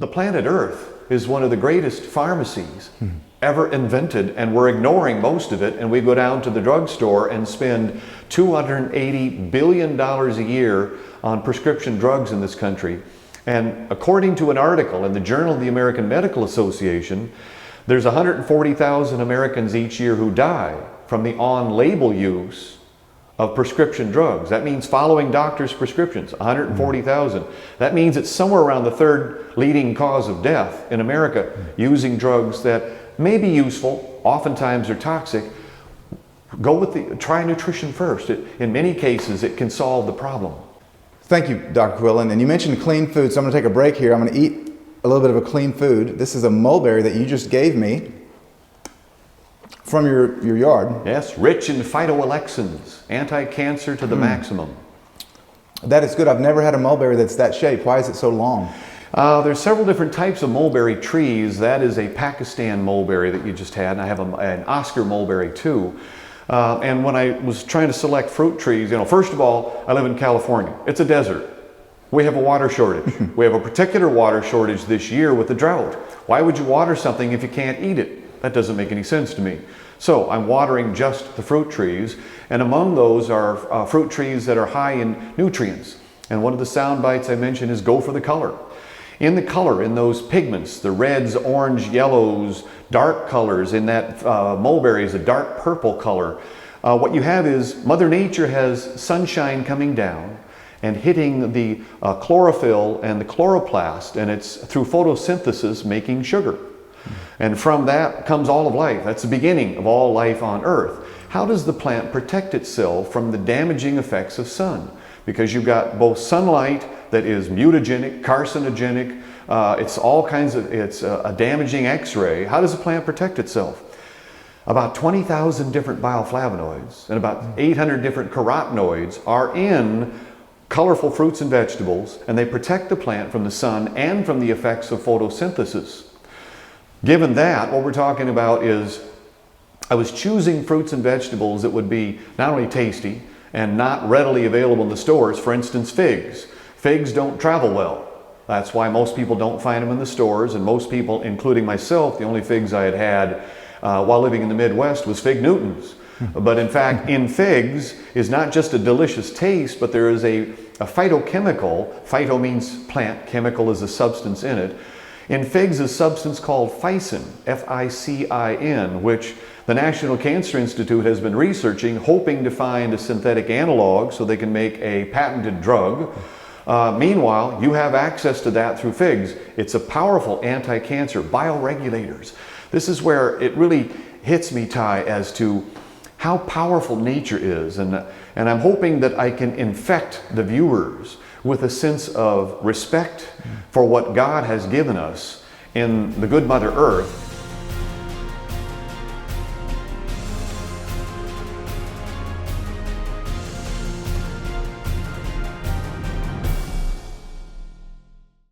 The planet Earth is one of the greatest pharmacies ever invented, and we're ignoring most of it, and we go down to the drugstore and spend $280 billion a year on prescription drugs in this country. And according to an article in the Journal of the American Medical Association, there's 140,000 Americans each year who die from the on-label use of prescription drugs. That means following doctors' prescriptions, 140,000. That means it's somewhere around the third leading cause of death in America, using drugs that may be useful, oftentimes are toxic. Try nutrition first. In many cases, it can solve the problem. Thank you, Dr. Quillin. And you mentioned clean food, so I'm going to take a break here. I'm going to eat a little bit of a clean food. This is a mulberry that you just gave me from your yard. Yes, rich in phytoalexins, anti-cancer to the maximum. That is good. I've never had a mulberry that's that shape. Why is it so long? There's several different types of mulberry trees. That is a Pakistan mulberry that you just had, and I have an Oscar mulberry too. And when I was trying to select fruit trees, first of all, I live in California. It's a desert. We have a water shortage. We have a particular water shortage this year with the drought. Why would you water something if you can't eat it? That doesn't make any sense to me. So I'm watering just the fruit trees, and among those are fruit trees that are high in nutrients. And one of the sound bites I mentioned is go for the color. In the color, in those pigments, the reds, orange, yellows, dark colors, in that mulberry is a dark purple color. What you have is Mother Nature has sunshine coming down and hitting the chlorophyll and the chloroplast, and it's through photosynthesis making sugar. And from that comes all of life. That's the beginning of all life on Earth. How does the plant protect itself from the damaging effects of sun? Because you've got both sunlight that is mutagenic, carcinogenic, it's all kinds of, it's a damaging X-ray. How does a plant protect itself? About 20,000 different bioflavenoids and about 800 different carotenoids are in colorful fruits and vegetables, and they protect the plant from the sun and from the effects of photosynthesis. Given that, what we're talking about is I was choosing fruits and vegetables that would be not only tasty and not readily available in the stores. For instance, figs. Figs don't travel well. That's why most people don't find them in the stores, and most people, including myself, the only figs I had while living in the Midwest was fig Newtons. But in fact, in figs is not just a delicious taste, but there is a phytochemical. Phyto means plant, chemical is a substance in it. In figs is a substance called phycin, F-I-C-I-N, which the National Cancer Institute has been researching, hoping to find a synthetic analog so they can make a patented drug. Meanwhile, you have access to that through figs. It's a powerful anti-cancer, bioregulators. This is where it really hits me, Ty, as to how powerful nature is. And I'm hoping that I can infect the viewers with a sense of respect for what God has given us in the good Mother Earth,